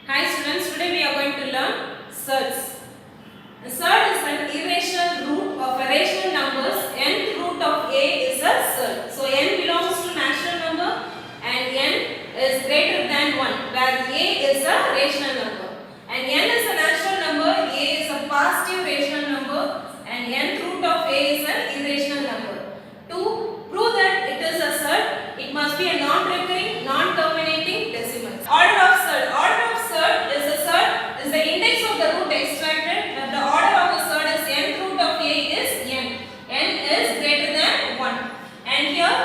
Hi students, today we are going to learn surds. A surd is an irrational root of a rational numbers. Nth root of a is a surd. So n belongs to natural number and n is greater than 1, where a is a rational number. And n is a natural number, a is a positive rational number, and nth root of a is an irrational number. To prove that it is a surd, it must be a non-recurring, non-terminating decimal. Order of surd. Order of surd is the index of the root extracted, but the order of the surd is nth root of a is n. n is greater than 1. And here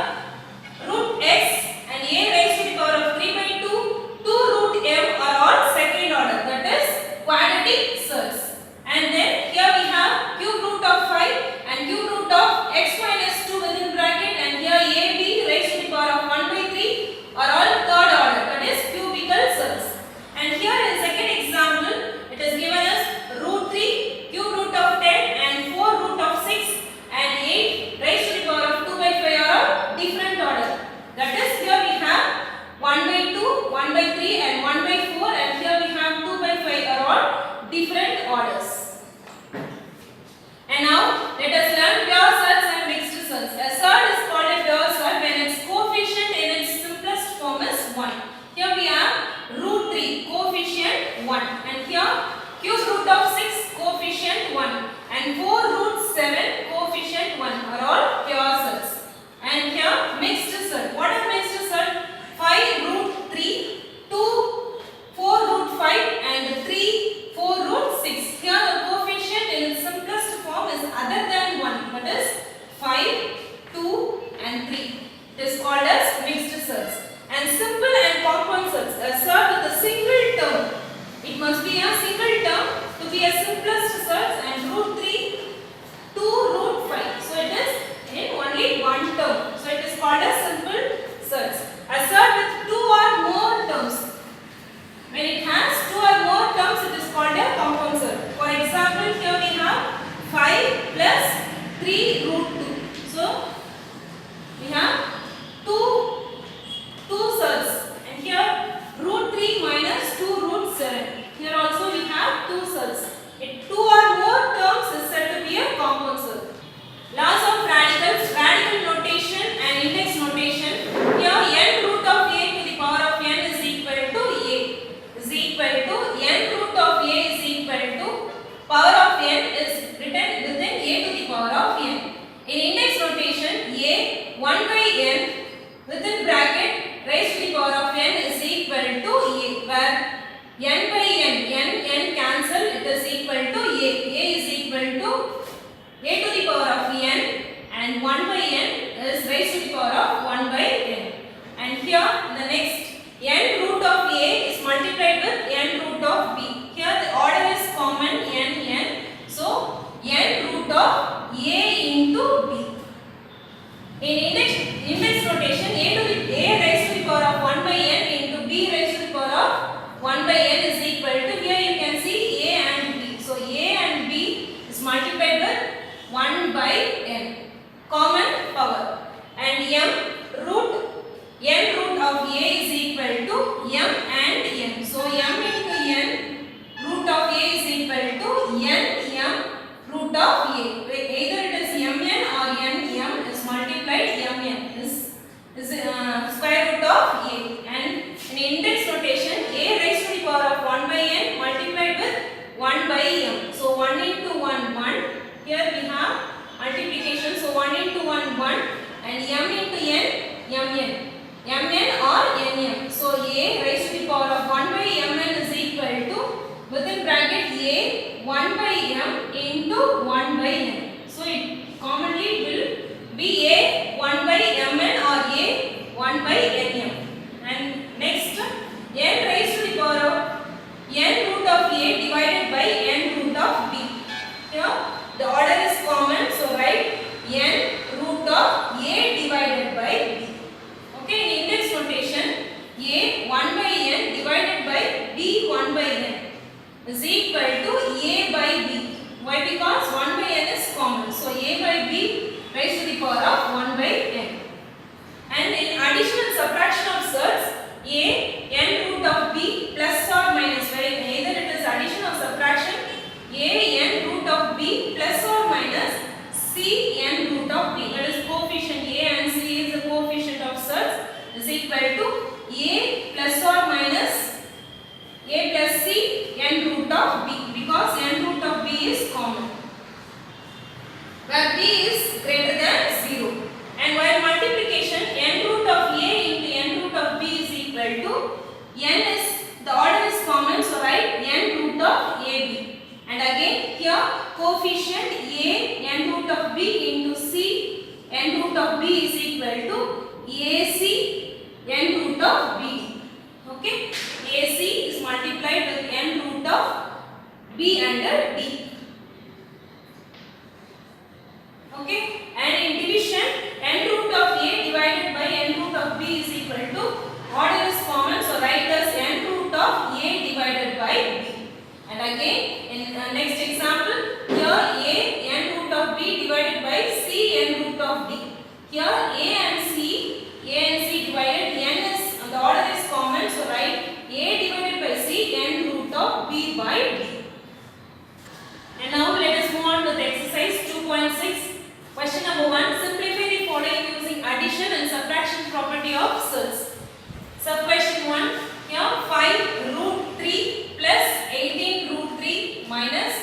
root x and a raised to the power of 3 by 2, 2 root m are all second order, that is quadratic surds. And then here we have cube root of 5 and cube root of x minus 2 within bracket, and here a b raised to the power of 1 by 3 are all third order, that is cubical surds. And here in second example, it is given as root 3, cube root of 10 and 4 root of 6 and 8 raised to the power of 2 by 5 are of different order. That is, here we have 1 by 2, 1 by 3 and 1 by 4, and here we have 2 by 5 are all different orders. And now let us learn pure surds and mixed surds. A surd is called a pure surd when its coefficient in its simplest form is 1. Here we have root 3 coefficient 1, and here cube root of 6 coefficient 1 and 4 root 7 coefficient 1 are all pure surds. And here mixed surd. What is mixed surd? 5 root 3, 2 4 root 5 and 3 4 root 6. Here the coefficient in its simplest form is other than 1, that is 5, 2 and 3. It is called as mixed surds. And simple and compound surds. A surd with a single term. It must be a single term to be a simplest surds, and root 3, 2 root 5. So it is in only one term. So it is called as simple surds. A surd with 2 or more terms. When it has 2 or more terms, it is called a compound surd. For example, here we have 5 plus 3 root 2. So we have 2 surds, and here root 3 minus 2 root 7. Here also we have 2 surds. If 2 or more terms is said to be a compound surd. Laws of radicals, radical notation and index notation. Here n root of a to the power of n is equal to a is equal to n root of a is equal to power of n is written within a to the power of n. In index notation, a 1 by n within bracket raised to the power of n is equal to a, where n by n cancel, it is equal to a. A is equal to a to the power of n, and 1 by n is raised to the power of 1 by n. And here the next n root of a is multiplied with n root of b. Here the order is common n, so n root of a into b. In index notation, a raised to the power of 1 by n into b raised to the power of 1 by n is equal to, here you can see a and b. So a and b is multiplied with 1 by n. Common power. And n root of a is equal to m and n. So m into n root of a is equal to m root of a. Either it is mn or nm is multiplied, mn is square root of a. And in index notation, a raised to the power of 1 by n multiplied with 1 by m. So 1 into 1, 1. Here we have multiplication. So 1 into 1, 1. And m into n, mn. mn or nm. So a raised to the power of 1 by mn is equal to, within bracket, a 1 by m into 1 by n. So it commonly will be a 1 by mn or a 1 by nm. And next, n raised to the power of n root of a divided by n root of b. Here the order is common, so write n root of a divided by b. Okay, in index notation, a 1 by n divided by b 1 by n is equal to a by b. Why? Because 1 by n is common. So a by b raised to the power of 1 by n. And in addition and subtraction of surds, a n root of b plus or minus, is equal to a plus or minus a plus c n root of b, because n root of b is common, where b is greater than 0. And while multiplication, n root of a into n root of b is equal to n is the order is common, so write n root of ab. And again here coefficient a n root of b into c n root of b is equal to ac n root of b. Okay, ac is multiplied with n root of b under d. Okay, and in division, n root of a divided by n root of b is equal to, order is common, so write as n root of a divided by b. And again in next example, here a n root of b divided by c n root of d. Here a and c divided, n is the order is common, so write a divided by c n root of b by d. And now let us move on to the exercise 2.6. Question number 1. Simplify the following using addition and subtraction property of cells. Sub question 1. Here 5 root 3 plus 18 root 3 minus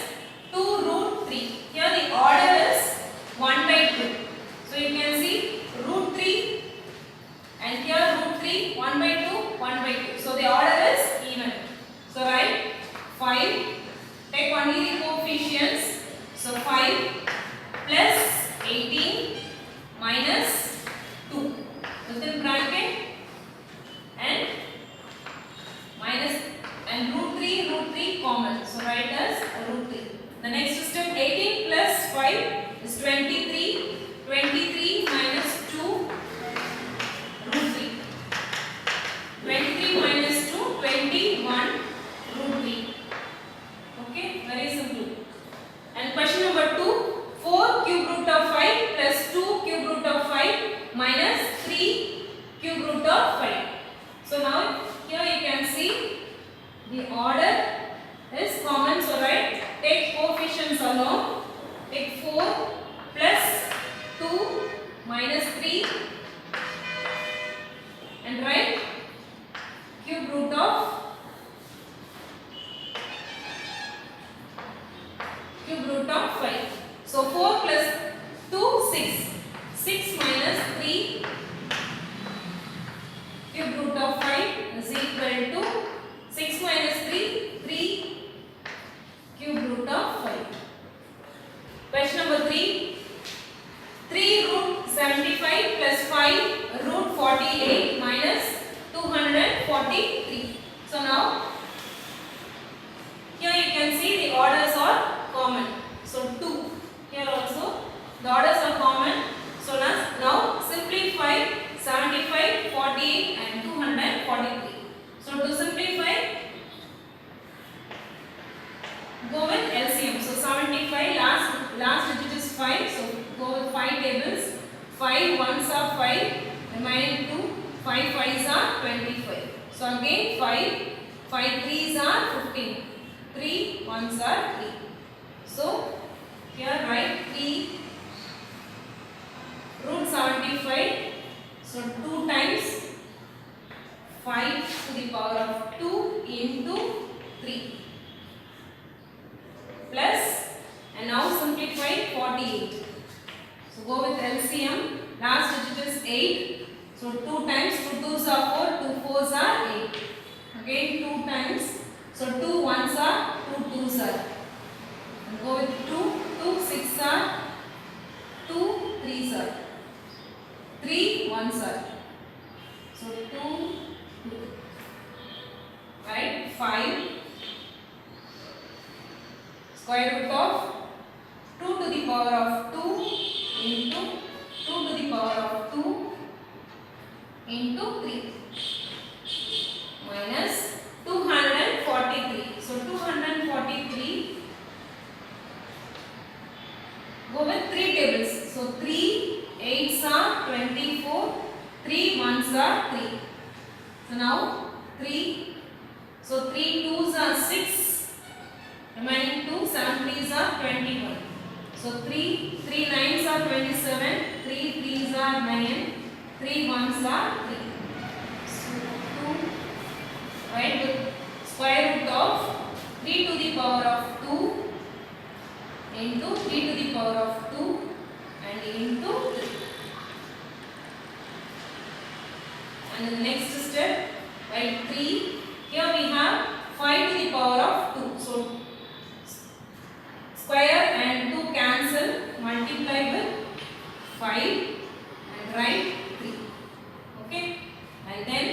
2 root 3. Here the order is 1 by 2. So you can see root 3 and here root 3, 1 by 2, 1 by 2. So the order is even. So write 5, take only the coefficients. So 5 plus 18 minus 2 within bracket and minus and root 3 common, so write as root 3. The next system, 18 plus 5 is 23 minus 2 root 3, 23 minus 2 21 root 3. Okay, very simple. And question number 2, 4 cube root of 5 plus 2 cube root of 5 minus 3 cube root of 5. So now here you can see the order is common, so write, take coefficients alone, take 4 plus 2 minus 3 and write cube root of 5. So 4 plus 2, 6. 6 minus 3 cube root of 5 is equal to 6 minus 3, 3 cube root of 5. Question number 3. 3 root 75 plus 5 root 48 minus 243. So now here you can see the orders are common. So 2. Here also the orders are common. So now simplify 75, 48 and 243. So to simplify, go with LCM. So 75, last digit is 5. So go with 5 tables. 5 ones are 5, remaining 2. 5 5s are 25. So again 5 3s are 15. 3 ones are 3. So here write 3 root 75. So 2 times 5 to the power of 2 into 3 plus, and now simplify 48. So go with LCM. Last digit is 8. So 2 times 2 2s are 4, 2 4s are 8. Again 2 times. So 2 1s are 2 2s are. And go with 2 6 are 2 3s are. 3 1s are. So 2 right, 5 square root of 2 to the power of 2 into 2 to the power of 2 into 3 minus 243. So 243, go with 3 tables. So 3 8s are 24, 3 1s are 3. So now 3, so 3 2s are 6, remaining 2, 7 3s are 21. So 3 9s are 27, 3 3s are 9, 3 1s are 3. And then the next step, write 3. Here we have 5 to the power of 2. So square and 2 cancel, multiply with 5 and write 3. Okay, and then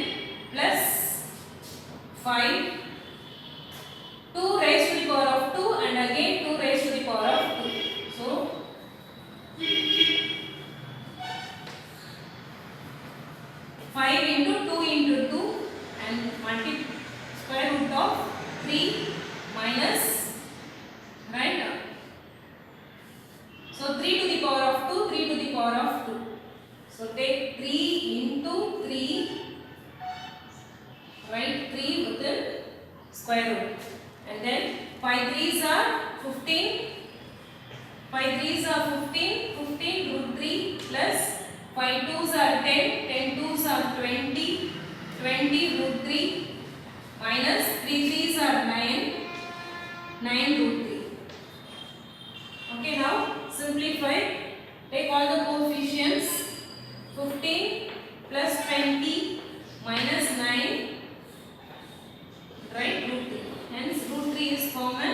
plus 5, 2 raised to the power of 2 and again 2 raised to the power of 2. So 5 into 2 into 2 and multiply square root of 3 minus, right? So 3 to the power of 2, 3 to the power of 2. So take 3 into 3, write 3 within square root. And then 5 3s are 15, 5 3s are 15, 15 root 3 plus 5 2s are 10, 10 2s are 20, 20 root 3 minus 3 3s are 9, 9 root 3. Okay, now simplify. Take all the coefficients. 15 plus 20 minus 9, right, root 3. Hence root 3 is common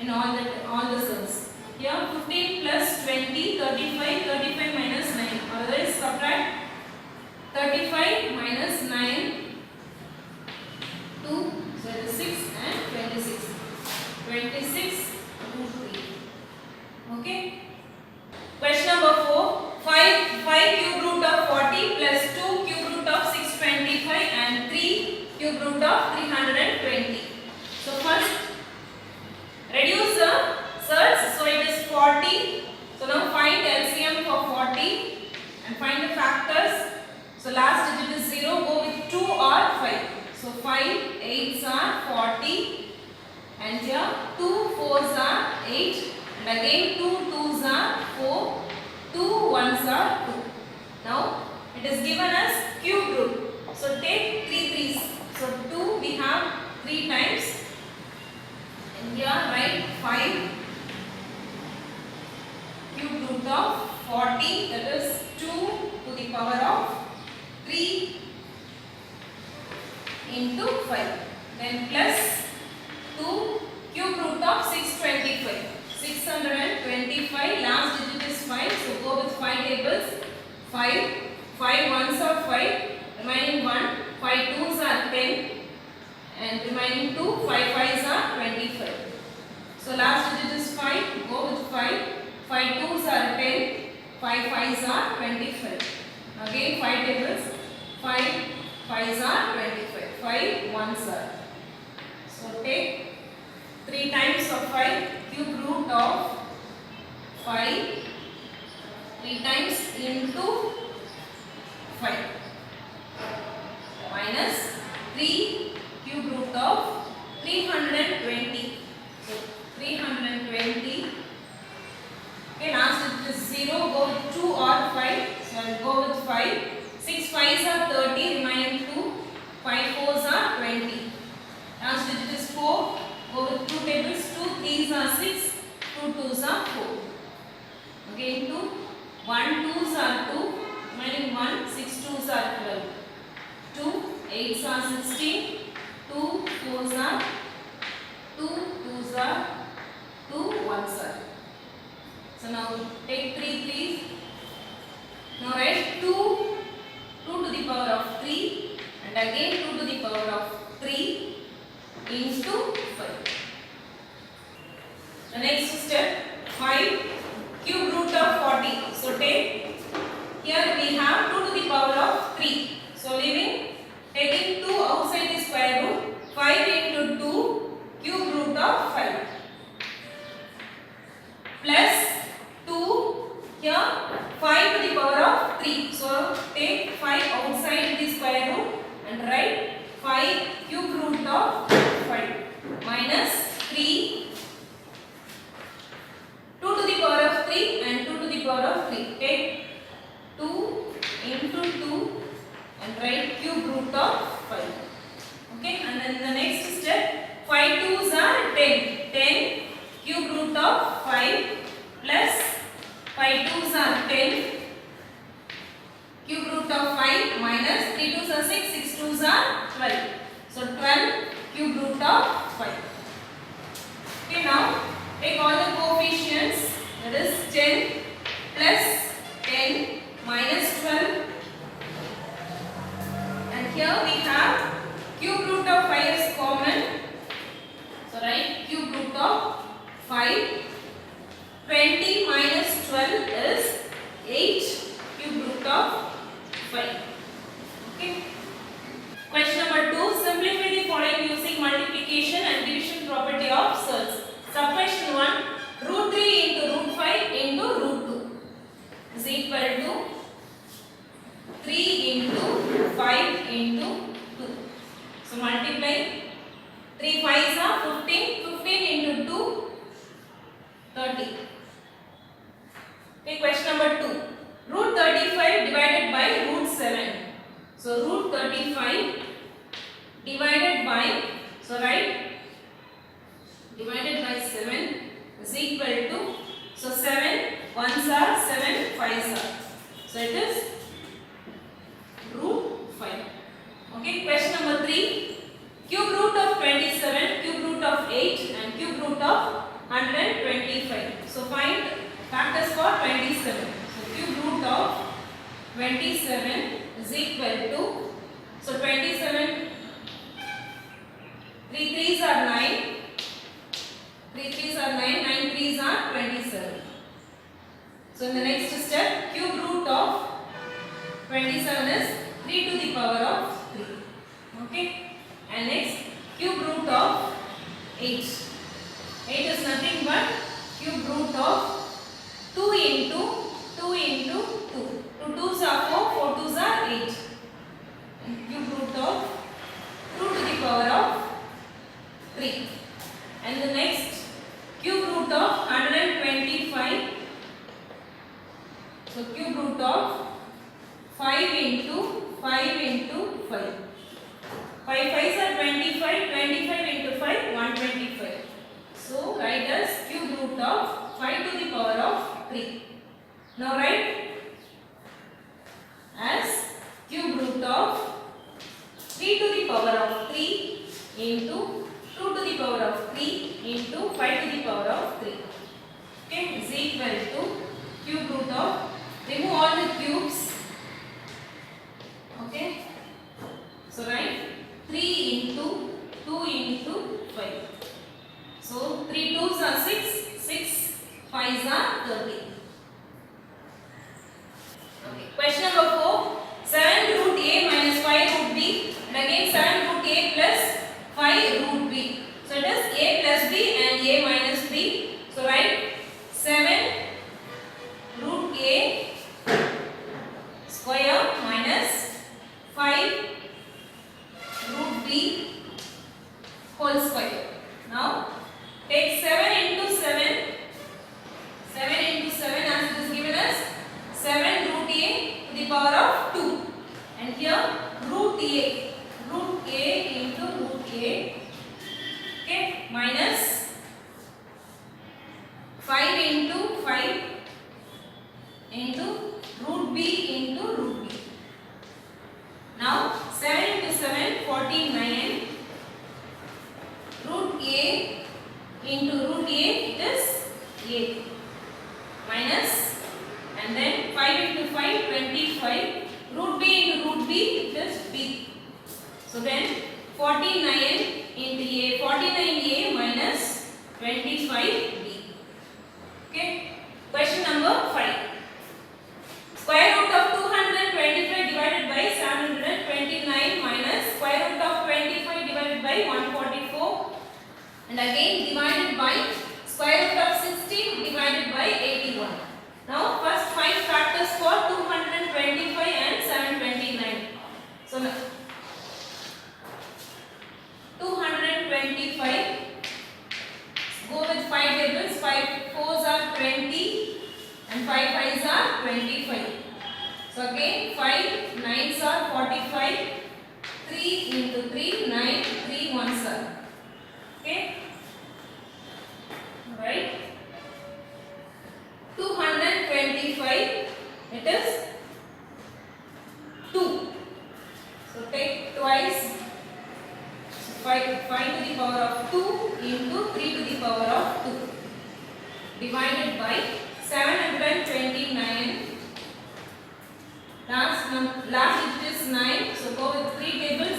in all the cells. Here 15 plus 20, 35, 35 minus 9. Otherwise subtract 35 minus 9, 2, so it is 6 and 26. 26 root 3. Okay. Question number 4. 5 cube root of 40 plus 2 cube root of 625 and 3 cube root of 320. So first reduce the surds. So it is 40. So now find LCM for 40 and find the factors. So last digit is 0. Go with 2 or 5. So 5 8s are 40 and here 2 4s are 8 and again 2 2s are 4. 2 1s are 2. Now it is given as cube root. So take 3 3s. So 2 we have 3 times. And here write 5 cube root of 40, that is 2 to the power of 3 into 5. Then plus 2 cube root of 625. 625, last digit is 5. So go with 5 tables. 5 1s are 5, remaining 1. 5 2s are 10 and remaining 2. 5 5s are 25. So last digit is 5. Go with 5. 5 2s are 10. 5 5s are 25. Again 5 tables. 5 5s are 25. 5 1s are. So take 3 times of 5. Cube root of 5. 3 times into 5 minus 3 cube root of 320. So 320. Okay, last digit is 0. Go with 2 or 5. So I will go with 5. 6 5s are 30. Remaining 2. 5 4s are 20. Last digit is 4. Go with 2 tables. 2 3s are 6. 2 2s are 4. Again 2. 1 2s are 2. Remaining 1. 6 2s are 12. 2 8s are 16. 2 4s are 2 2s are 2 1s are. So now take 3 3s. Now write 2 to the power of 3 and again 2 to the power of 3 into 5. The next step, 5 cube root of 40. So take, here we have 2 to the power of 3. So taking 2 outside the square root, 5 into 2 cube root of 5 plus 2, here 5 to the power of 3. So take 5 outside the square root and write 5 cube root of 5 minus 3, 2 to the power of 3 and 2 to the power of 3. Take 2 into 2 and write cube root of 5. Okay, and then the next step, 5 2s are 10. 10 cube root of 5 plus 5 2s are 10 cube root of 5 minus 3 2s are 6, 6 2s are 12. So 12 cube root of 5. Okay, now take all the coefficients, that is 10 plus 10 minus 12, and here we have cube root of 5 is common. So write cube root of 5. 20 minus 12 is 8 cube root of 5. Okay. Question number 2. Simplify the following using multiplication and division property of surds. Subquestion 1. Root 3 into root 5 into root 2 is equal to 3 into 5 into 2. So multiply. 3 5s are 15. 15 into 2, 30. Okay, question number 2. Root 35 divided by root 7. So root 35 divided by, so write divided by 7 is equal to, so 7 1s are 7 5s are. So it is root 5. Okay, question number 3. Cube root of 27, cube root of 8 and cube root of 125. So find factors for 27. So cube root of 27 is equal to, so 27, 3 3s are 9, 3 3s are 9, 9 3s are 27. So in the next step, cube root of 27 is 3 to the power of 3. Okay. And next, cube root of 8. 8 is nothing but cube root of 2 into 2 into 2. 2 2s are 4, 4 2s are 8. And cube root of 2 to the power of 3. And the next, cube root of 125. So cube root of 5 into 5 into 5. 5 5s are 25, 25 into 5, 125. So write as cube root of 5 to the power of 3. Now write as cube root of 3 to the power of 3 into 2 to the power of 3 into 5 to the power of 3. Okay, is equal to cube root of, remove all the cubes. Okay, so write 3 into 2 into 5. So 3 2s are 6, 6 5s are 30. Okay. Question number 4. 7 root a minus 5 root b, and again 7 root a plus 5 root b. So it is a plus b and a minus b. So write 7 root a square minus 5 root b whole square. Now take 7 into 7. 7 into 7 as it is given as 7 root a to the power of 2. And here root a into root a, okay, minus 5 into 5 into root b into root b. Now 7 into 7, 49. Root a into root a, it is a, minus, and then 5 into 5, 25. Root b into root b, it is b. So then 49 into a, 49a minus 25b. Okay. Question number 5. Square root of 225 divided by 729 minus square root of 25 divided by 144, and again divided by square root of 16 divided by 81. Now first find factors for 225 and 729. So now 225, go with 5 tables. 5 4s are 20 and 5 5s are 25. So again 5 9s are 45. 3 into 3, 9, 3 1s are. Okay. Alright. 225, it is twice 5 to the power of 2 into 3 to the power of 2 divided by 729. Last digit is 9. So go with 3 tables.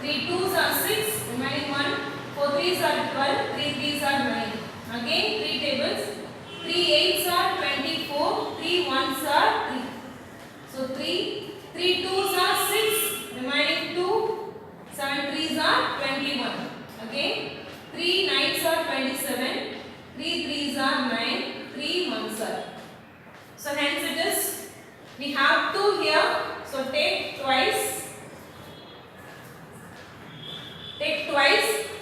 3 2s are 6, remaining 1. 4 3s are 12, 3 3s are 9. Again 3 tables. 3 8s are 24, 3 1s are 3. So 3 2s are 6, remaining 2. 7 3s are 21. Again 3 9s are 27, 3 3s are 9, 3 1s are. So hence it is, we have 2 here, so take twice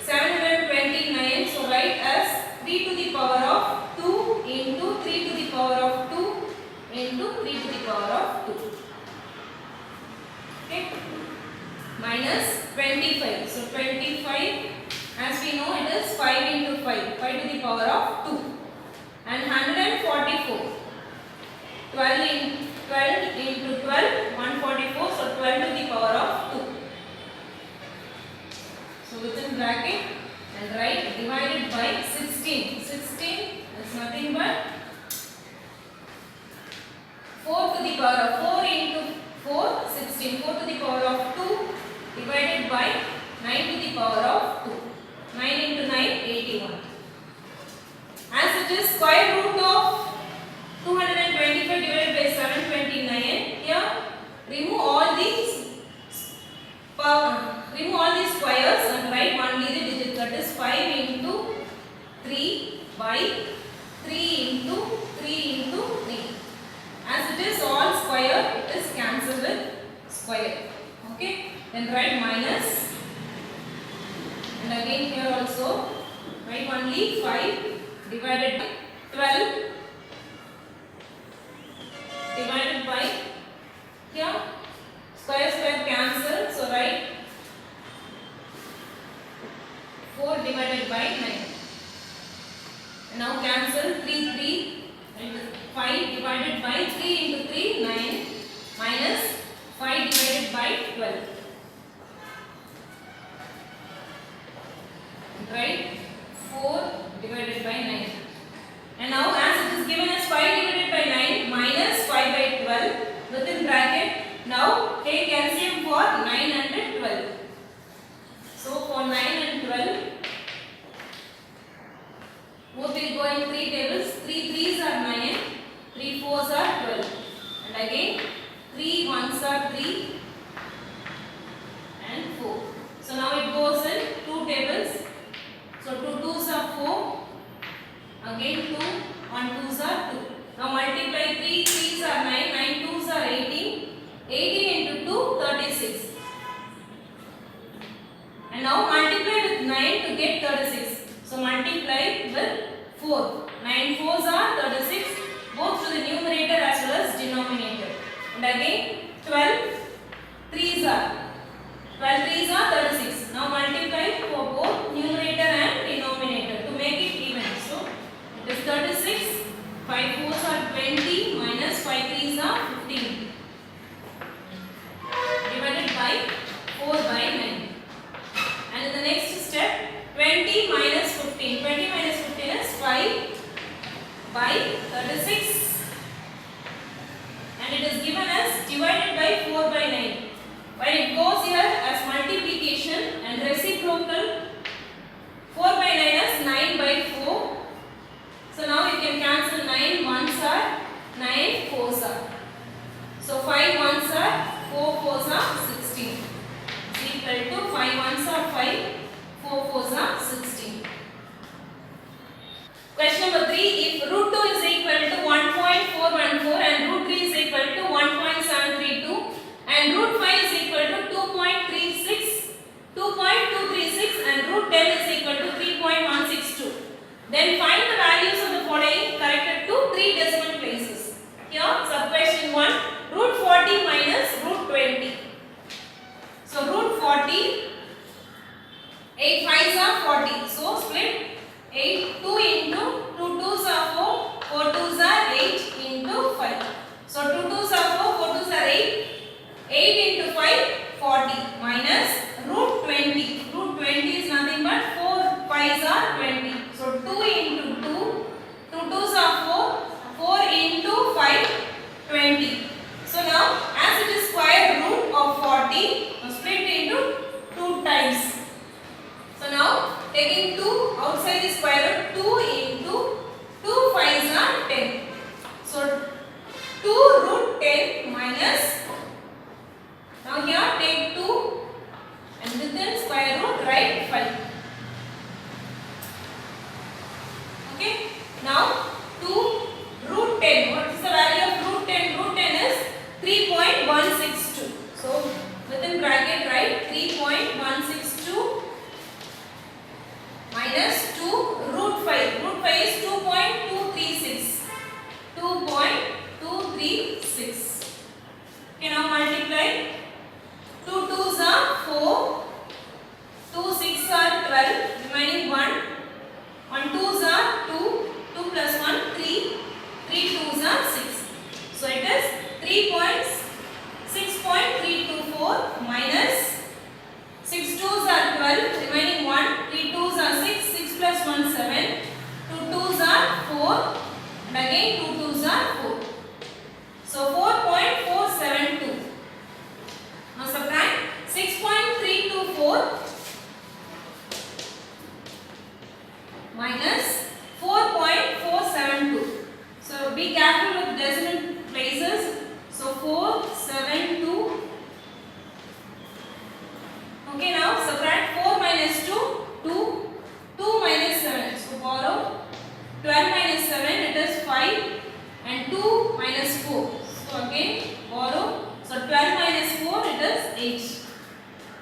729. So write as 3 to the power of 2 into 3 to the power of 2 into 3 to the power of 2. Okay, minus 25. So 25, as we know, it is 5 into 5 to the power of 2, and 144. 12 into 12, 144. So 12 to the power of 2. So within bracket and write divided by 16. 16 is nothing but 4 to the power of 4 into 4, 16. 4 to the power of 2 divided by 9 to the power of 2. 9 into 9, 81. As it is square root of 225 divided by 729, here remove all these squares and write only the digit, that is 5 into 3 by 3 into 3 into 3. As it is all square, it is cancelled with square. Okay, then write minus, and again here also write only 5 divided by 12 divided by, here square cancel, so write 4 divided by 9. And now cancel 3 and 5 divided by 3 into 3, 9, minus 5 divided by 12. Right, 4 divided by 9. And now as it is given as 5 divided by 9 minus 5 by 12 within bracket, now take LCM for 9 and 12. So for 9 and 12, both will go in 3 tables. 3 3s are 9, 3 4s are 12, and again 3 1s are 3 and 4. So now it goes in 2 tables. So 2 2s are 4, again 2, 1 2s are 2. Now multiply 3 3s are 9, 9 2s are 18, 18 into 2, 36. And now multiply with 9 to get 36. So multiply with 4. 9 4s are 36, both to the numerator as well as denominator. And again 12 3s are 36. Now multiply for both numerator and denominator to make it even. So it is 36. 5 4s are 20 minus 5 3s are 15 divided by 4 by 9. And in the next step, 20 minus 15. 20 minus 15 is 5 by 36. And it is given as divided by 4 by 9. When it goes here as multiplication and reciprocal, 4 by 9 is 9 by 4. So now you can cancel 9 1s are 9 4s are. So 5 1s are 4 4s are 16. Is equal to 5 1s are 5, 4 4s are 16. Question number 3. If root 2 is equal to 1.414 and root 3 is equal to 1.732 and root 5 is equal to 2.236 and root 10 is equal to 3.162. Then find the values of the following corrected to 3 decimal places. Here, sub question 1, root 40 minus root 20. So root 40, 8 5s are 40. So split 8, 2 into 2 2s are 4, 4 2s are 8 into 5. So 2 2s are 4, 4 2s are 8. 8 into 5, 40 minus within square root write 5. Okay, now 2 root 10. What is the value of root 10? Root 10 is 3.162. So within bracket write 3.162 minus 2 root 5. Root 5 is 2.236. 2.236. Okay, now multiply. 2 2s are 4. 2 6 are 12. Remaining 1. 1 2s are 2. 2 plus 1 3. 3 2s are 6. So it is 6.324 minus 6 2s are 12. Remaining 1. 3 2s are 6. 6 plus 1 7. 2 2s are 4. And again 2 2s are 4. So 4.472. Now subtract 6.324 minus 4.472. So be careful with decimal places. So 472. Okay, now subtract 4 minus 2, 2. 2 minus 7. So borrow 12 minus 7, it is 5. And 2 minus 4. So again borrow. So 12 minus 4, it is 8.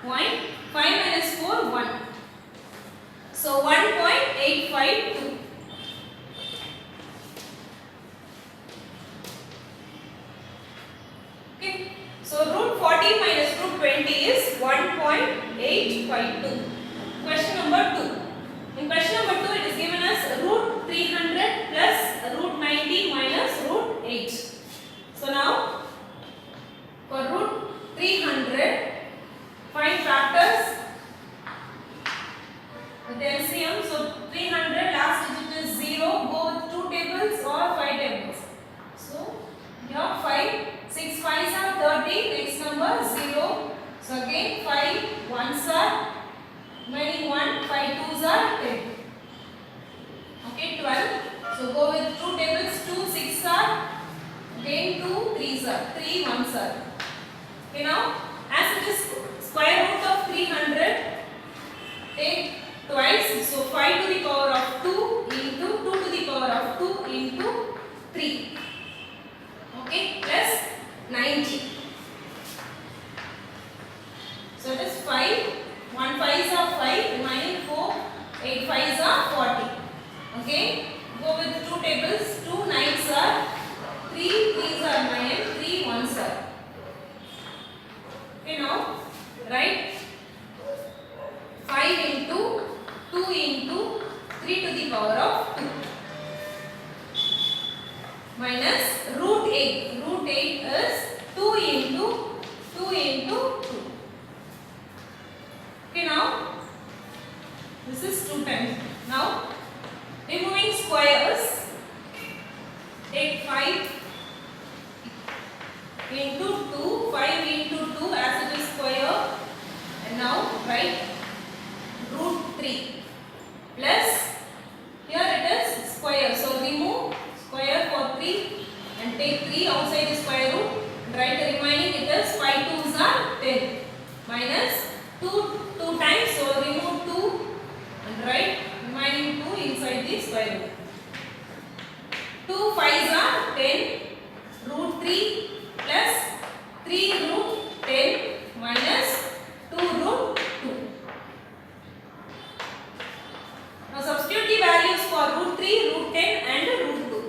Point. 5 minus 4, 1. So 1.852. Okay. So root 40 minus root 20 is 1.852. Question number 2. In question number 2, it is given as root 300 plus root 90 minus root 8. So now for root 300, find factors with LCM. So 300 last digit is 0. Go with 2 tables or 5 tables. So here 5, 6 5s are 30. Next number 0. So again 5 1s are remaining 1. 5 2s are 10. Okay, 12. So go with 2 tables. 2 6 are again 2 3s are 3 1s are. Okay, now as it is square root of 300, take twice. So 5 to the power of 2 into 2 to the power of 2 into 3. Okay, plus 90. So it is 5. 1 5s are 5. Remaining 4. 8 5s are 40. Okay, go with 2 tables. 2 9s are 3 3s are 9. 3 1s are. Okay, now write 5 into 2 into 3 to the power of 2 minus root 8. Root 8 is 2 into 2 into 2. Okay, now this is 2 times. Now removing squares, take 5 into 2. 5 into 2 as it is square. And now write root 3 plus, here it is square. So remove square for 3 and take 3 outside the square root. Write the remaining, it is 5 2s are 10 minus 2 times. So remove 2 and write remaining 2 inside the square root. 2 5s are 10. Root 3 plus 3 root 10 minus 2 root 2. Now substitute the values for root 3, root 10 and root 2.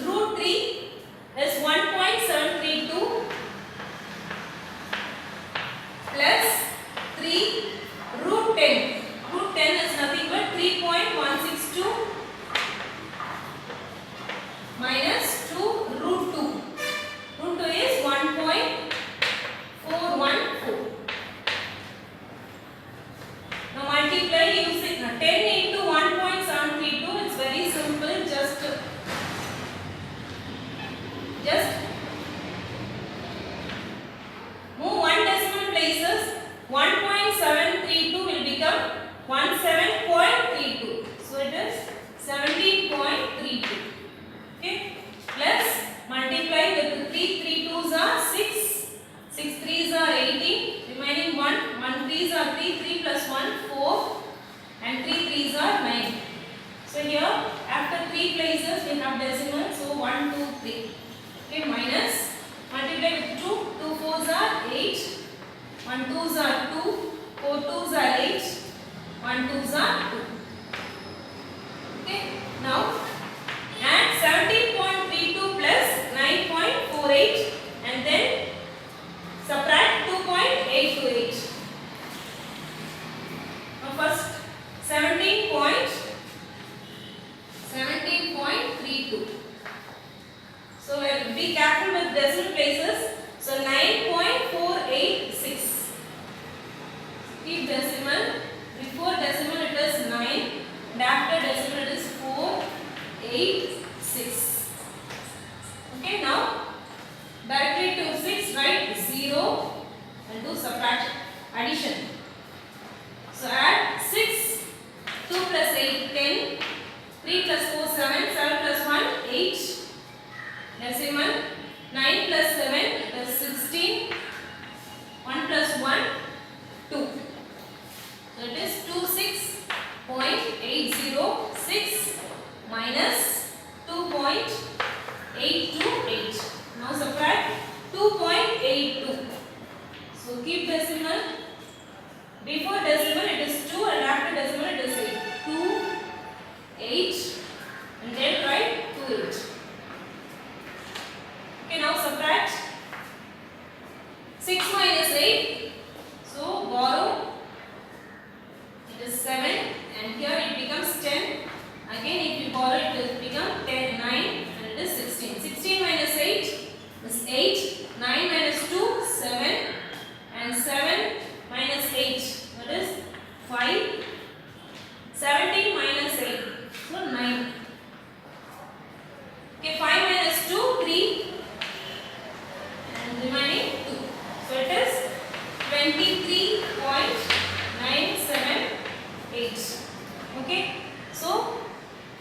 Root 3 is 1.732 plus 3 root 10. Root 10 is nothing but 3.162 minus 2 root 1 2s are 2, 4 2s are 8, 1 2s are 2. Okay, now add 17.32 plus 9.48 and then subtract 2.828. Now first 17.32. So be careful with decimal places. So 9.486. Keep decimal. Before decimal it is 9 and after decimal it is 486. Okay, now directly to 6 write 0 and do subtraction, addition. So add 6, 2 plus 8 10, 3 plus 4 7, 7 plus 1 8, decimal 9 plus 7 is 16, 1 plus 1 2. So it is 26.806 minus 2.828. Now subtract 2.82. So keep decimal. Before decimal it is 2 and after decimal it is 8. 2, 8 and then write 2 8. Okay, now subtract 6 minus 8. So borrow. It is 7 and here it becomes 10. Again if you borrow it will become 10, 9 and it is 16. 16 minus 8 is 8. 9 minus 2, 7 and 7 minus 8 that is 5. 17 minus 8 so 9. Okay, 5 minus 2, 3 and remaining 2. So it is 23.978. Okay, so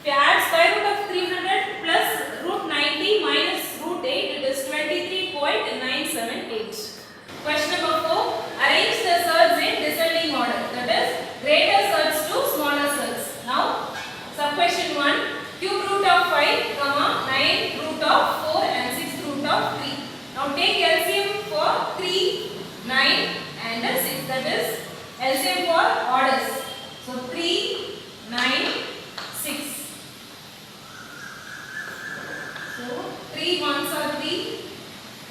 if you add square root of 300 plus root 90 minus root 8 it is 23.978. Question number 4. Arrange the surds in descending order, that is greater surds to smaller surds. Now sub question 1. Cube root of 5, 9 root of 4 and 6 root of 3. Now take LCM for 3, 9 and 6, that is LCM for orders. So 3, 9, 6. So 3 ones are 3,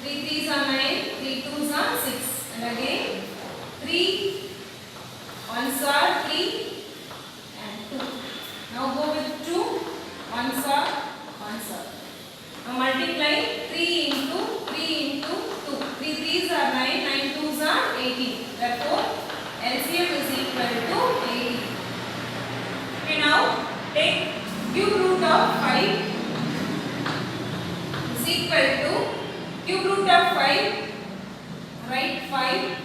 3 threes are 9, 3 twos are 6 and again 3 ones are 3 and 2. Now go with 2 ones are. Now multiply 3 into 2. 3 threes are 9, 9 twos are 18. Therefore LCM is equal to 18. Okay, now take cube root of 5 is equal to cube root of 5. Write 5.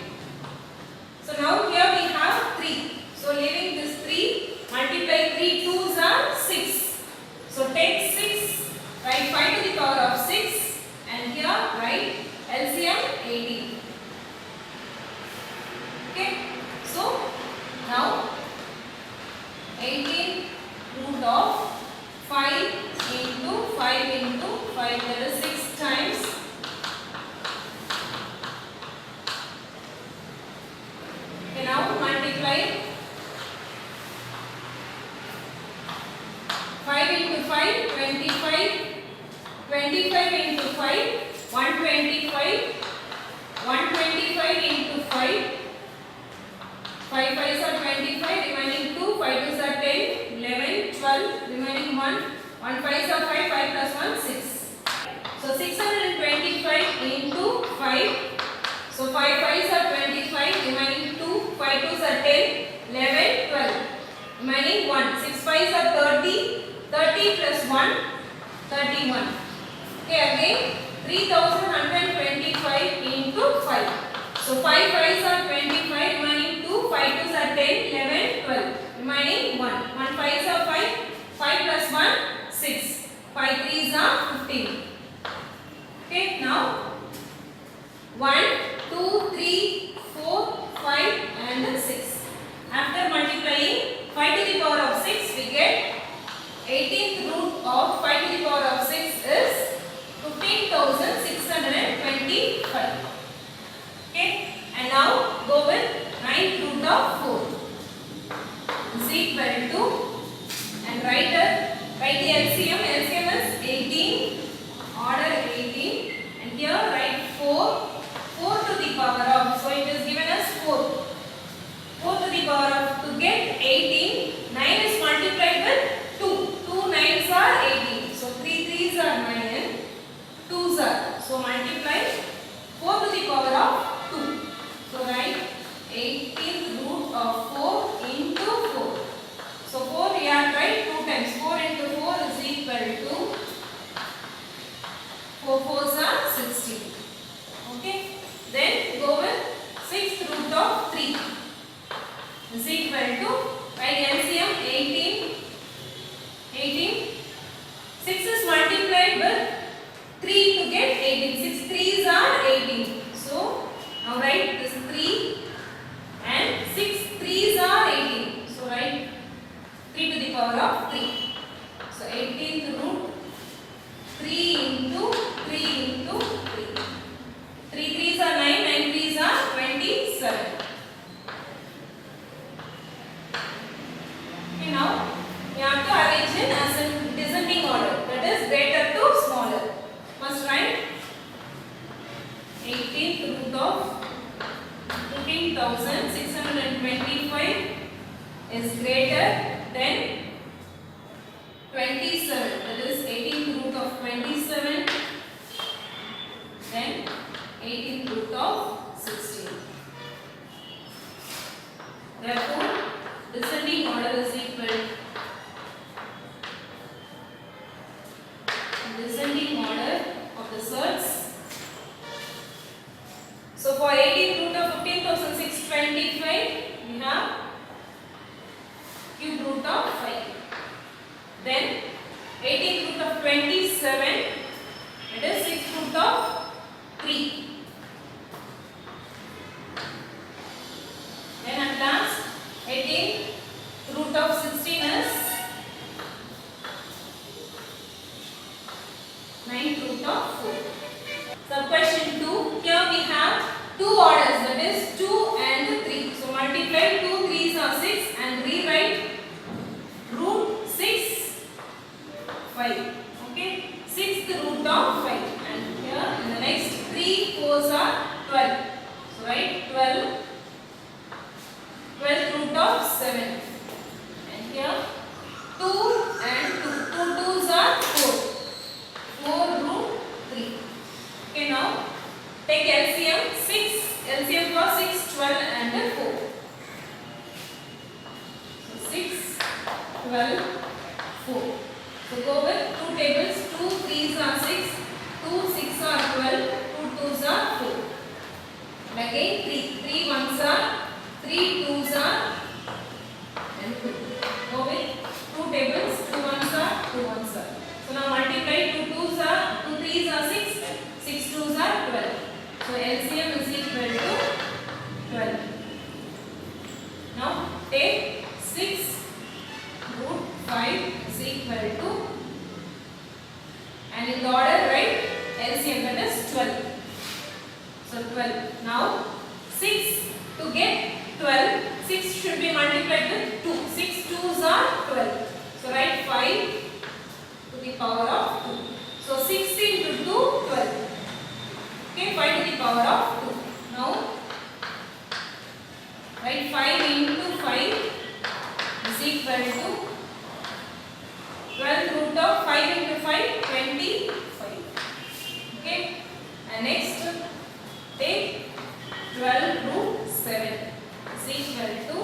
So now here we have 3. So leaving this 3, multiply 3 twos are 6. So take 6, write 5 to the power of 6 and here write LCM 18. Okay, so now 18 root of 5 into 5 into 5, that is 6 times. Okay, now multiply 5 into 5, 25, 25 into 5, 125, 125 into 5, 5 5s are 25, remaining 2, 5 2s are 10, 11, 12, remaining 1, 1 5s are 5, 5 plus 1, 6. So 625 into 5, so 5 5s are 25, remaining 2, 5 2s are 10, 11, 12, remaining 1, 6 5s are 30, 30 plus 1, 31. Okay, again 3125 into 5. So 5 5s are 25, remaining 2, 5 2s are 10, 11, 12, remaining 1, 1 5s are 5, 5 plus 1, 6, 5 3s are 15. Okay, now 1, 2, 3, 4, 5 and 6. After multiplying 5 to the power of 6, we get 18th root of 5 to the power of 6 is 15,625. Okay, and now go root of 4 is equal to, and write the LCM. LCM is 18, order 18, and here write 4 to the power of, so it is given as 4 to the power of, to get 18, 9 is multiplied with 2, 2 9s are 18, so 3 3s are 9, 2s are, so multiply 4 to the power of 2, so write 18th root of 4 into 4, so 4 we have tried 2 times, 4 into 4 is equal to 4 4s are 16, okay. Then go with 6th root of 3 is equal to, write LCM 18, 6 is multiplied with 3 to get 18, 6 3s are 18, so now write this 3 and 6 3s are 18, so write 3 to the power of 3, so 18th root 3 into 3 into 3, 3 3s are 9, 9 3s are 27. Okay, now we have to arrange it as in descending order, that is greater to smaller. Must write 18th root of 15,625 is greater than 27, that is 18th root of 27, then 18th root of 16. Therefore, descending order is equal to descending order of the surds. So for 18th root of 15,625 we have cube root of 5. Then 18th root of 27, it is 6th root of 3. Then at last 18th root of 16 is 9th root of 4. So question 2, here we have two orders, that is 2 and 3. So multiply 2 3s are 6 and rewrite root 6 5. Okay, 6th root of 5, and here in the next 3 4s are 12. So write 12th root of 7, and here 2 and 2, 2 2s are 4 root 3. Okay, now take LCM 6, LCM for 6, 12 and 4. So 6, 12, 4. So go with 2 tables, 2 3s are 6, 2 6 are 12, 2 2s are 4. And again 3 1s are, 3 2s are, and 2. Go with 2 tables, 2 1s are, 2 1s are. So now multiply 2 2s are, 2 3s are 6, 6 2s are 12. So LCM is equal to 12. Now take 6 root 5 is equal to, and in the order write LCM, that is 12. So 12. Now 6 to get 12, 6 should be multiplied with 2. 6 2s are 12. So write 5 to the power of 2. So 6 into 2, 12. Okay, 5 to the power of 2. Now write 5 into 5 is equal to 12 root of 5 into 5, 25. Okay, and next take 12 root 7 is equal to,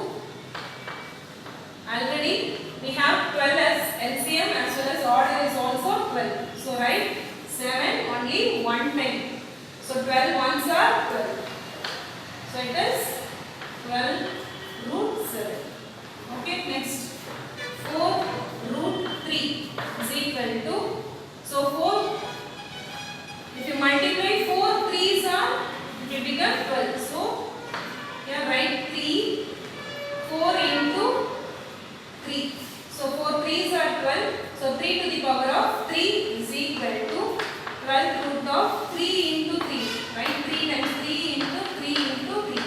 already we have 12 as LCM as well as order is also 12. So write 7 only one time. So 12 ones are 12. So it is 12 root 7. Okay, next 4 root 3 is equal to, so 4, if you multiply 4 3s are, it will become 12. So here write 3, 4 into 3. So 4 3s are 12. So 3 to the power of 3 is equal to 12 root of 3 into 3. Write 3 times 3 into 3 into 3.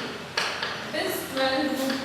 It is 12 root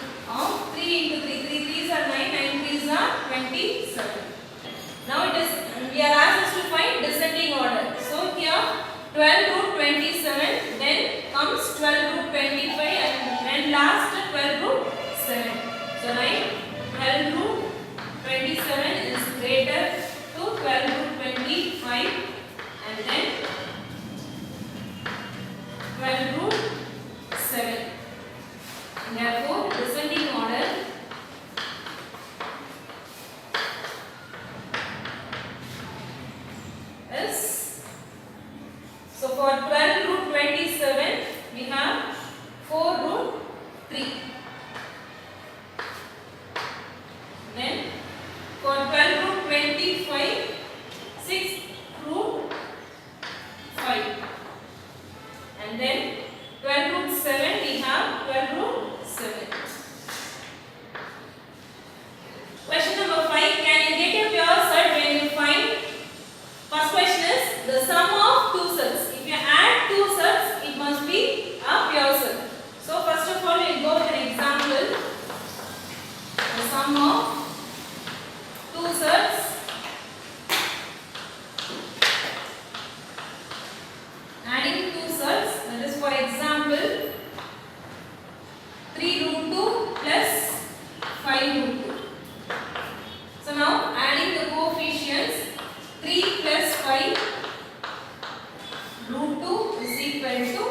sum of two sets adding two sets, that is for example 3 root 2 plus 5 root 2. So now adding the coefficients, 3 plus 5 root 2 is equal to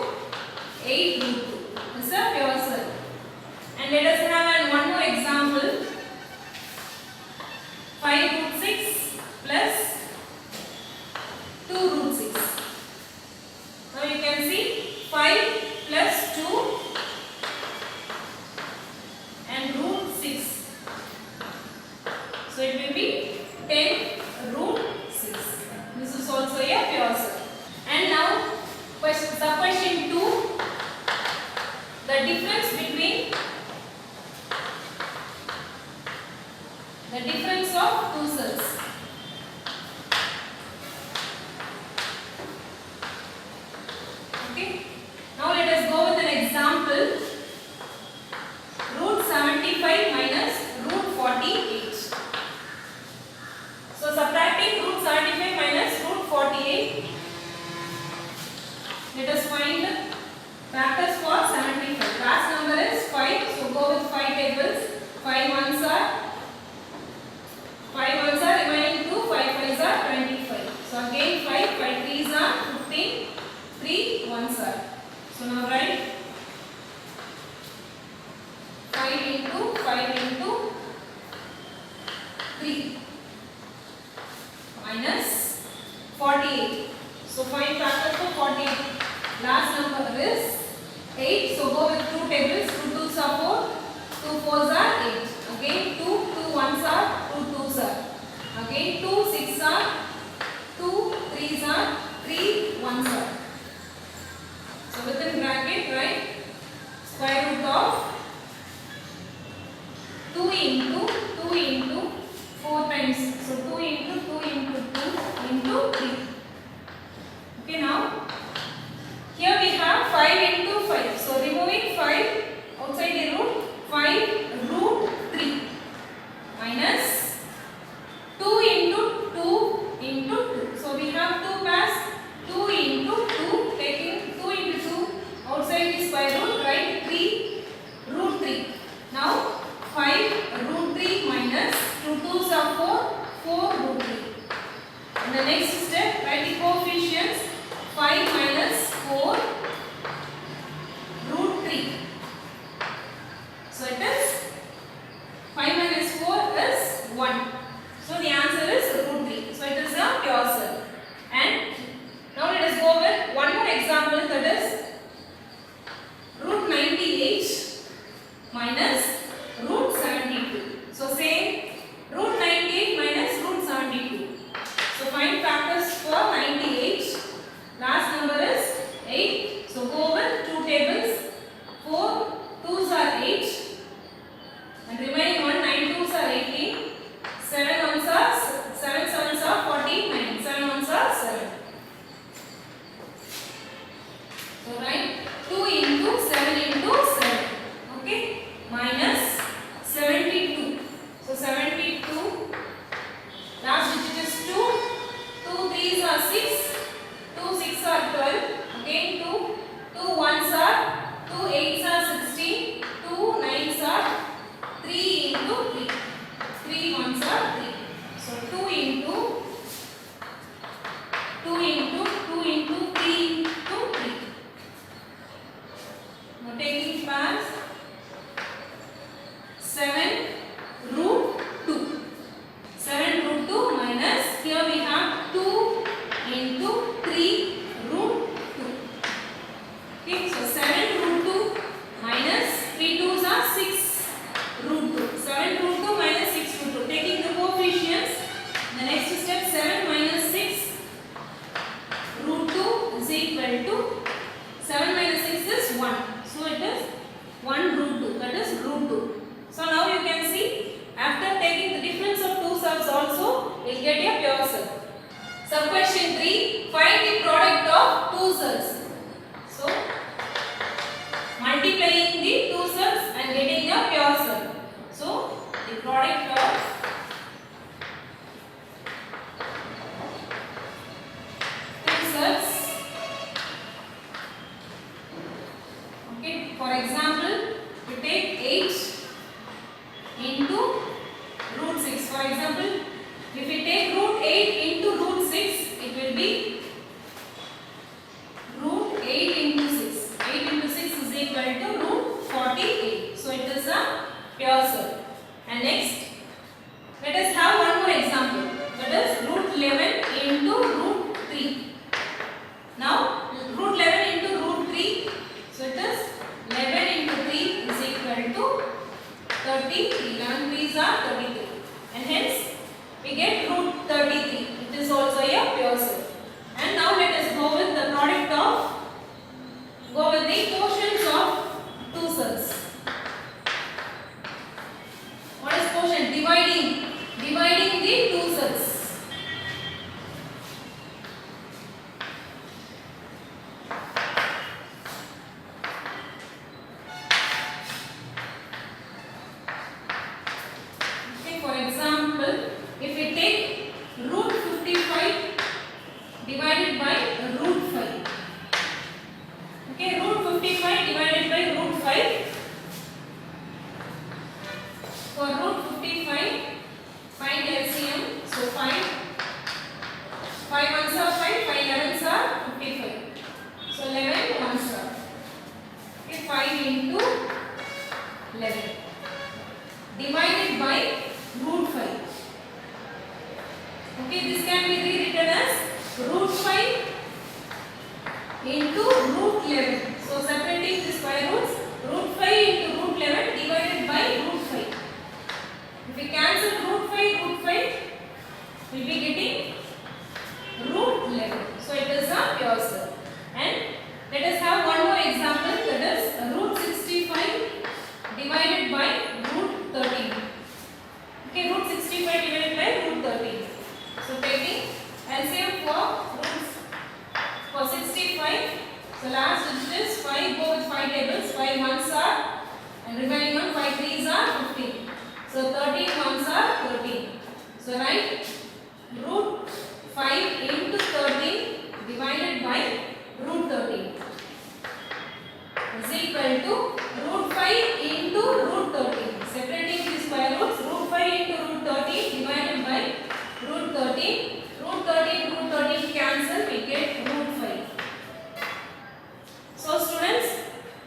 8 root 2. This is a pure set. And let us have one more example, 5 root 6 plus 2 root 6. Now you can see 5 plus 2 and root 6. So it will be 10 root 6. This is also a pure set. And now sub-question 2, the difference of two sets. Okay. Now let us go with an example. Root 75 minus root 48. So subtracting root 75 minus root 48. Let us find factors for 75. Last number is 5. So go with 5 tables. 5 ones are remaining 2. 5 5s are 25. So again 5 3s are 15. 3 ones are. So now write 5 into 3 minus 48. So find factors for 48. Last number is 8. So go with 2 tables. 2 2s are 4. 2 4s are 8. Again 2 1s are 2 2s are. Again 2 6 are 2 3s are 3 1s are. So within bracket write square root of 2 into 4 times. So 2 into 2 into 2 into 3. Okay, now here we have 5 into 5. So removing 5 outside the root, 5 root 3 minus 2 into 2 into 2. So we have 2 pairs, 2 into 2, taking 2 into 2 outside the square root, write 3 root 3. Now 5 root 3 minus 2 2s are 4 root 3. In the next step, write the coefficients, 5 minus 4 root 3. So it is 5 minus 4 is 1. So the answer is root 3. So it is a pure set. And now let us go with one more example, that is root 98 minus root 72. So same, root 98 minus root 72. So find factors for 98. Last number is 8. So go with 2 tables. 4 2s are 8. And remaining one, 9 2s are 18. into root 6. For example, if we take root 8 into root 6, it will be root 8 into 6. 8 into 6 is equal to root 48. So it is a pure cell. And next, let us have one more example. That is root 11 into root 3. Now, root 11 into root 3. So it is 11 into 3 is equal to 33. 11 3s are 33. And hence, we get root 33. It is also a pure cell. And now let us go with the product of, go with the quotients of two cells. What is quotient? Dividing the two cells. Okay, for example, if we take root 55 divided by root 5. Okay, root 55 divided by root 5. For root 55, find LCM. So 5 ones are 5, 5 11s are 55. So 11 ones are. Okay, 5 into 11 divided by root 5. Okay, this can be rewritten as root 5 into root 11. So separating the square roots, root 5 into root 11 divided by root 5. If we cancel root 5, we will be getting root 11. So it is a pure cell. And let us have one more example, that is root 65 divided by root 13. Okay, root 65 divided by root 13. So taking LCM for 65. So last digit is 5, go with 5 tables, 5 ones are, and remaining one 5 3s are 15. So 13 ones are 13. So write root 5 into 13 divided by root 13 is equal to root 5 into root 13. Separating the square roots, root 5 into root 13 divided by root 13. Root 13 cancel, we get root 5. So students,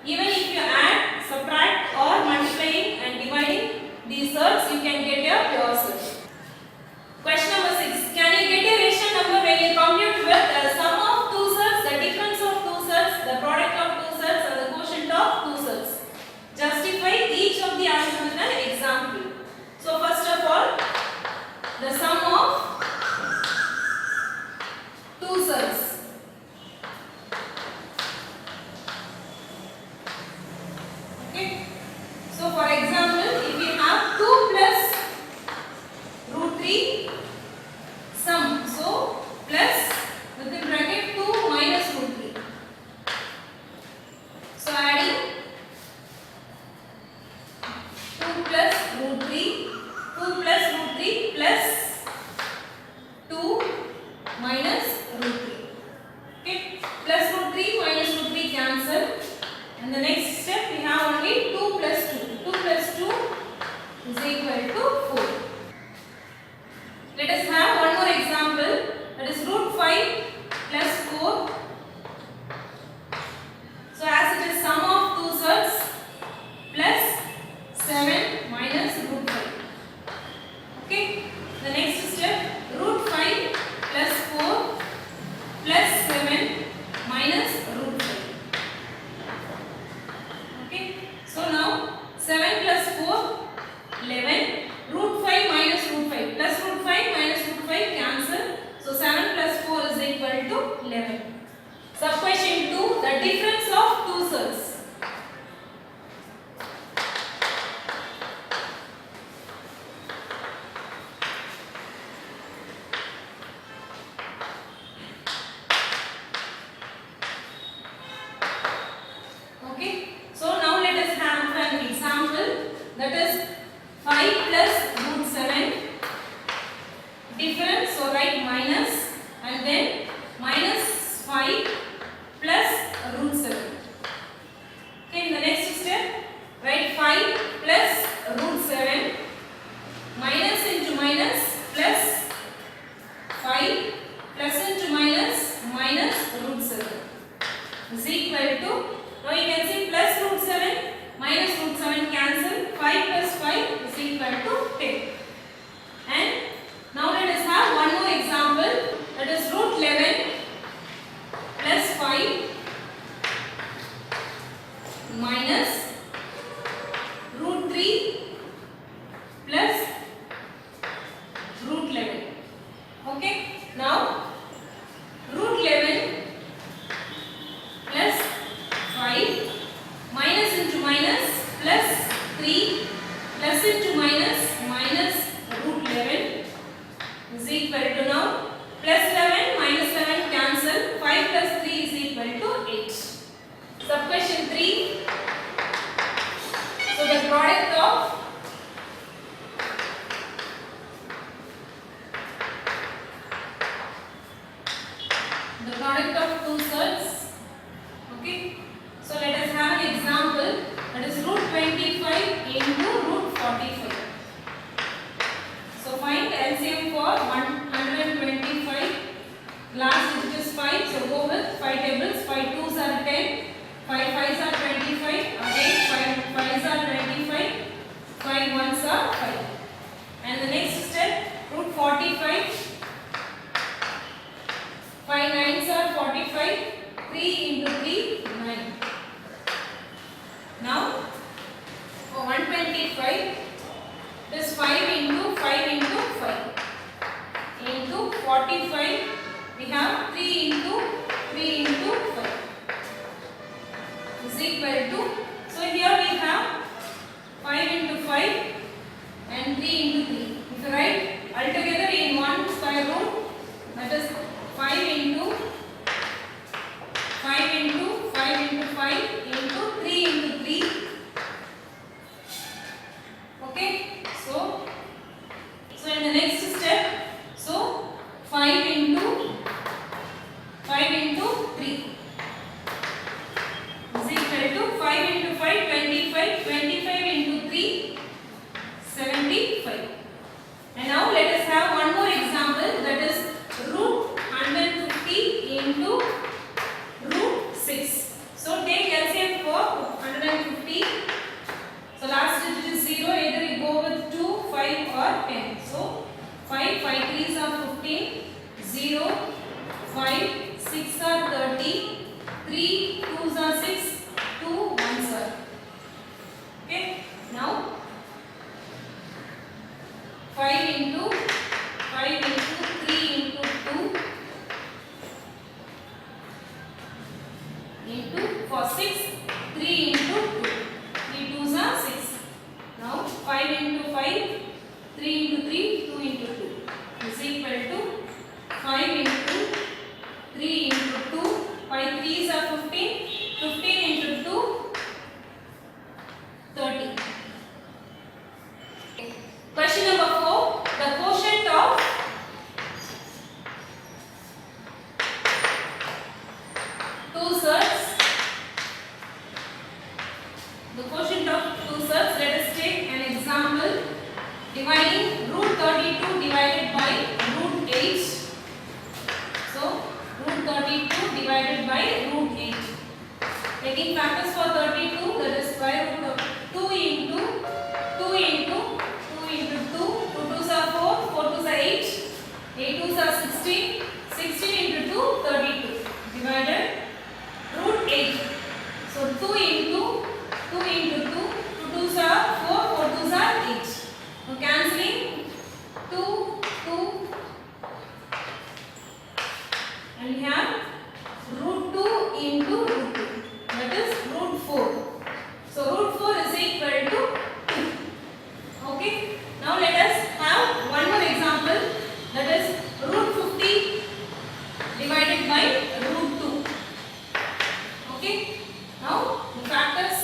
even if you add, subtract or multiplying and dividing these cells, you can get a pure cell. Question number 6. Can you get a ratio number when you compute with the sum of two cells, the difference of two cells, the product of two cells and the quotient of two cells? Justify each of the answers with an example. So first of all, the sum of two cells. Okay. So for example, if we have 2 plus root 3 sum, so plus within bracket 2 minus root 3. So adding 2 plus root 3 plus 2 minus root 3. Okay, plus root 3 minus root 3 cancel, and the next step we have only 2 plus 2. 2 plus 2 is equal to 4. Let us have one more example, that is root 5 plus 4. So as it is sum of two cells, plus 7 minus root 5. Okay, the next step, root 5 plus 4 plus 7 minus root 5. Okay, so now 7 plus 4, 11. Root 5 minus root 5 plus root 5 minus root 5 cancel. So 7 plus 4 is equal to 11. Sub question 2, the difference of two cells. Okay, so now let us have an example, that is 5 plus root 7 difference, so write minus and then minus 5 plus root 7. Okay, in the next step write 5 plus root 7 into minus, minus root 11 is equal to now plus 11 minus 11 cancel, 5 plus 3 is equal to 8. Sub question 3. So the product of two sets. Okay. So let us have an example, that is root 25 into root 45. So find LCM for 125. Last digit is 5. So go with 5 tables. 5 2s are 10. 5 5s are 25. Again 5 5s are 25. 5 1s are 5. And the next step, root 45. 5 9s are 45. 3 into 3, 9. Now for 125, this 5 into 5 into 5 into 45, we have 3 into 5 is equal to, so here we have 5 into 5 and 3 into 3. If you write altogether in one square root, that is 5 into 5 into 5 into 5 into 3 into 3. Okay, so in the next step, so 5 into 3 is equal to 5 into 5, 25, 25 into 3, 75. And now let us have one more example, that is root 150 into root 6. So take LCM for 150. So last digit is 0, either you go with 2, 5 or 10. So 5, 5 3s are 15, 0, 5, 6 are 30, 3 2s are 6, 2 1s are. Okay, now 5 into 3 into 2 into, for 6, 3 into 2, 3 2s are 6. Now 5 into 5, 3 into 3, 2 into 2 is equal to 5 into 3 into 2, 5 3s are 15, 15 into 2, 30. Question number 4, the quotient of two sets. The quotient of two sets, let us take an example, dividing root 32 divided by root 8. So root 32 divided by root 8. Taking factors for 32, that is square root of 2 into 2 into 2 into 2, 2 2s are 4, 4 2s are 8, 8 2s are 16, 16 into 2, 32 divided root 8. So 2 into 2 into 2, 2 2s are 4, 4 2s are 8. So cancelling 2, 2, and we have root 2 into root 2, that is root 4. So root 4 is equal to 2. Okay. Now let us have one more example, that is root 50 divided by root 2. Okay. Now the factors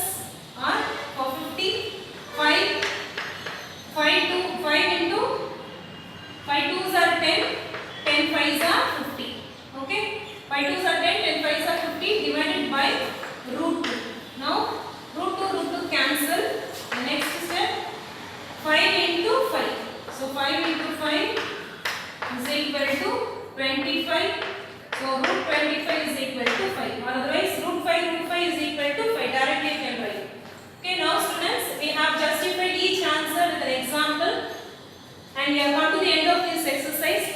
are for 50, 5, 5 into 5 2s are 10, 10 5s are 50. Okay. 5 2s are 10, 10 5s are 50 divided by root 2. Now root 2 cancel. The next step, 5 into 5. So 5 into 5 is equal to 25. So root 25 is equal to 5. Or otherwise root 5 is equal to 5. Directly you can write. Okay, now students, we have justified each answer with an example and we have come to the end of this exercise.